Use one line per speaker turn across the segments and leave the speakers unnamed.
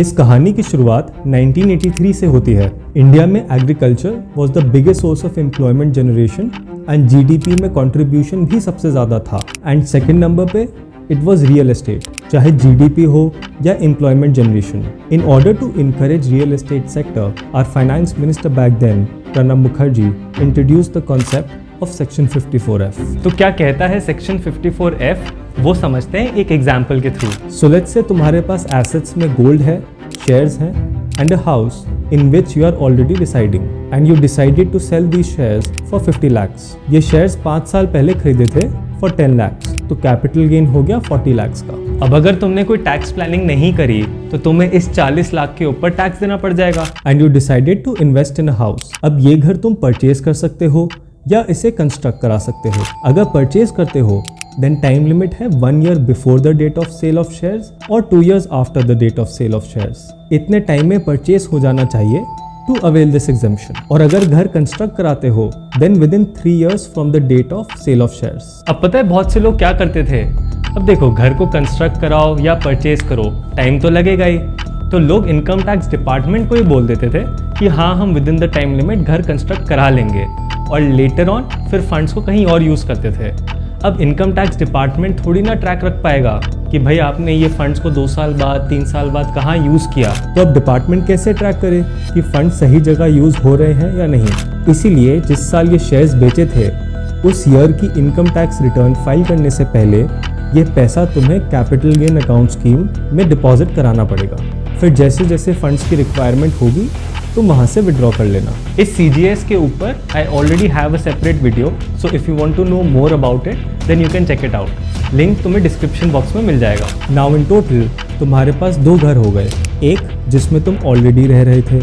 इस कहानी की शुरुआत 1983 से होती है। इंडिया में agriculture was the biggest source of employment generation and GDP में कंट्रीब्यूशन भी सबसे ज़्यादा था। एंड सेकंड नंबर पे इट वाज रियल एस्टेट, चाहे जीडीपी हो या employment generation. In order to encourage real estate sector, our finance minister back then Pranab Mukherjee introduced the concept of section 54F।
तो क्या कहता है सेक्शन 54F, वो समझते हैं एक एग्जाम्पल के थ्रू।
सो लेट्स से तुम्हारे पास एसेट्स में गोल्ड है, शेयर्स हैं and a house in which you are already residing and you decided to sell these shares for 50 lakhs। ये शेयर्स 5 साल पहले खरीदे थे for 10 lakhs, तो कैपिटल गेन हो गया 40 lakhs का।
अब अगर तुमने कोई टैक्स प्लानिंग नहीं करी तो तुम्हें इस 40 लाख के ऊपर टैक्स देना पड़ जाएगा।
And you decided to invest in a house. अब ये घर तुम परचेज कर सकते हो या इसे कंस्ट्रक्ट करा सकते हो। अगर परचेज करते हो देन टाइम लिमिट है 1 year before the date of sale of shares और 2 years after the date of sale of shares. इतने टाइम में परचेज हो जाना चाहिए टू अवेल दिस एग्जेम्पशन। और अगर घर कंस्ट्रक्ट कराते हो then within 3 years from the date of sale of shares.
अब पता है बहुत से लोग क्या करते थे, अब देखो घर को कंस्ट्रक्ट कराओ या परचेज करो, टाइम तो लगेगा ही, तो लोग इनकम टैक्स डिपार्टमेंट को ही बोल देते थे कि हाँ हम with in the time limit घर कंस्ट्रक्ट करा लेंगे, और लेटर ऑन फिर फंड्स को कहीं और यूज़ करते थे। अब इनकम टैक्स डिपार्टमेंट थोड़ी ना ट्रैक रख पाएगा कि भाई आपने ये फंड्स को 2 साल बाद 3 साल बाद कहाँ यूज़ किया।
तो अब डिपार्टमेंट कैसे ट्रैक करे कि फंड सही जगह यूज़ हो रहे हैं या नहीं। इसीलिए जिस साल ये शेयर्स बेचे थे उस ईयर की इनकम टैक्स रिटर्न फाइल करने से पहले ये पैसा तुम्हें कैपिटल गेन अकाउंट स्कीम में डिपॉजिट कराना पड़ेगा। फिर जैसे जैसे फंड्स की रिक्वायरमेंट होगी तुम वहाँ से विड्रॉ कर लेना।
इस CGS के ऊपर I already have a separate video, so if you want to know more about it then you can check it out. Link तुम्हें डिस्क्रिप्शन बॉक्स में मिल जाएगा।
नाउ इन टोटल तुम्हारे पास 2 घर हो गए, एक जिसमें तुम ऑलरेडी रह रहे थे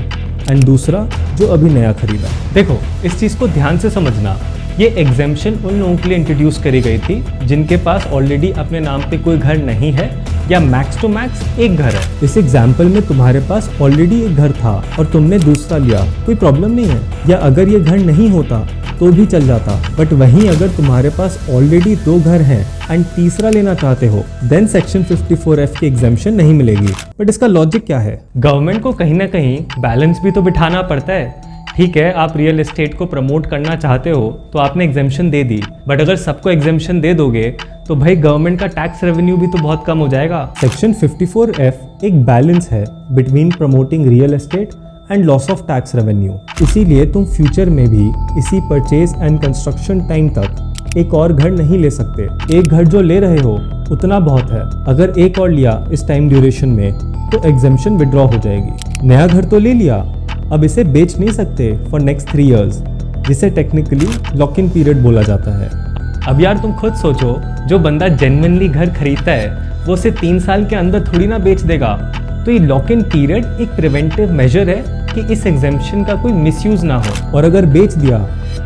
एंड दूसरा जो अभी नया खरीदा।
देखो इस चीज़ को ध्यान से समझना, ये एग्जेम्पशन उन लोगों के लिए इंट्रोड्यूस करी गई थी जिनके पास ऑलरेडी अपने नाम पे कोई घर नहीं है या मैक्स टू मैक्स एक घर है।
इस एग्जाम्पल में तुम्हारे पास ऑलरेडी एक घर था और तुमने दूसरा लिया, कोई प्रॉब्लम नहीं है। या अगर ये घर नहीं होता तो भी चल जाता, बट वहीं अगर तुम्हारे पास ऑलरेडी 2 घर हैं एंड तीसरा लेना चाहते हो देन सेक्शन 54F की एग्जेम्पशन नहीं मिलेगी। बट इसका लॉजिक क्या है?
गवर्नमेंट को कहीं ना कहीं बैलेंस भी तो बिठाना पड़ता है। ठीक है, आप रियल एस्टेट को प्रमोट करना चाहते हो तो आपने एग्जेम्पशन दे दी, बट अगर सबको एग्जेम्पशन दे दोगे तो भाई गवर्नमेंट का टैक्स रेवेन्यू भी तो बहुत कम हो जाएगा।
सेक्शन 54F एक बैलेंस है between promoting real estate and loss of tax revenue. इसीलिए तुम फ्यूचर में भी इसी परचेज एंड कंस्ट्रक्शन टाइम तक एक और घर नहीं ले सकते। एक घर जो ले रहे हो उतना बहुत है। अगर एक और लिया इस टाइम ड्यूरेशन में तो एग्जेम्पशन विड्रॉ हो जाएगी। नया घर तो ले लिया, अब इसे बेच नहीं सकते फॉर नेक्स्ट 3 years, जिसे टेक्निकली लॉक इन पीरियड बोला जाता है।
अब यार तुम खुद सोचो, जो बंदा जेन्युइनली घर खरीदता है वो उसे 3 साल के अंदर थोड़ी ना बेच देगा। तो ये लॉक इन पीरियड एक प्रिवेंटिव मेजर है कि इस एग्जेम्पशन का कोई मिसयूज ना हो।
और अगर बेच दिया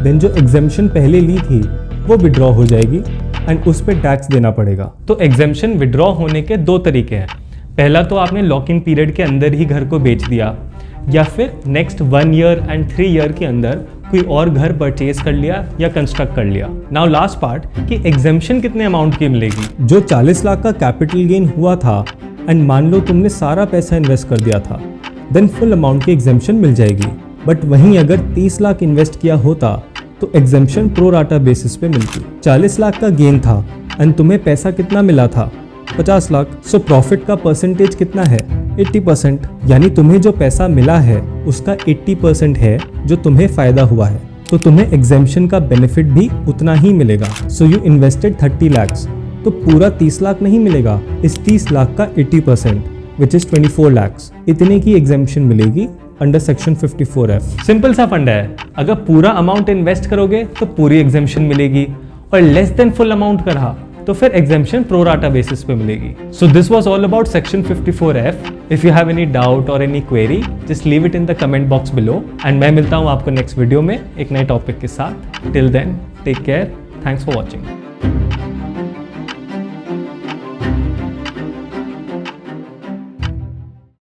देन जो एग्जेम्पशन पहले ली थी वो विड्रॉ हो जाएगी एंड उस पर टैक्स देना पड़ेगा।
तो एग्जेम्पशन विड्रॉ होने के 2 तरीके हैं। पहला तो आपने लॉक इन पीरियड के अंदर ही घर को बेच दिया, या फिर नेक्स्ट 1 year एंड 3 year के अंदर कोई और घर परचेज कर लिया या कंस्ट्रक्ट कर लिया। नाउ लास्ट पार्ट कि एग्जेम्पशन कितने अमाउंट की मिलेगी।
जो 40 लाख का कैपिटल गेन हुआ था एंड मान लो तुमने सारा पैसा इन्वेस्ट कर दिया था देन फुल अमाउंट की एग्जेम्पशन मिल जाएगी। बट वहीं अगर 30 लाख इन्वेस्ट किया होता तो एग्जेम्पशन प्रो राटा बेसिस पे मिलती। 40 लाख का गेन था एंड तुम्हें पैसा कितना मिला था? 50 लाख। सो प्रॉफिट का परसेंटेज कितना है? 80%। यानी तुम्हें जो पैसा मिला है उसका 80% है जो तुम्हें फायदा हुआ है, तो तुम्हें एग्जेम्पशन का बेनिफिट भी उतना ही मिलेगा। सो यू इन्वेस्टेड 30 lakhs, तो पूरा 30 लाख नहीं मिलेगा, इस 30 लाख का 80% विच इज 24 lakhs। इतने की एग्जेम्पशन मिलेगी अंडर सेक्शन 54F।
सिंपल सा फंडा है, अगर पूरा अमाउंट इन्वेस्ट करोगे तो पूरी एग्जेम्पशन मिलेगी, और लेस देन फुल अमाउंट करा तो फिर एग्जेम्पशन प्रो राटा बेसिस पे मिलेगी। So this was all about section 54F। If you have any doubt or any query just leave it in the comment box below, and मैं मिलता हूँ आपको next video में एक नए टॉपिक के साथ। Till then take care, thanks for watching.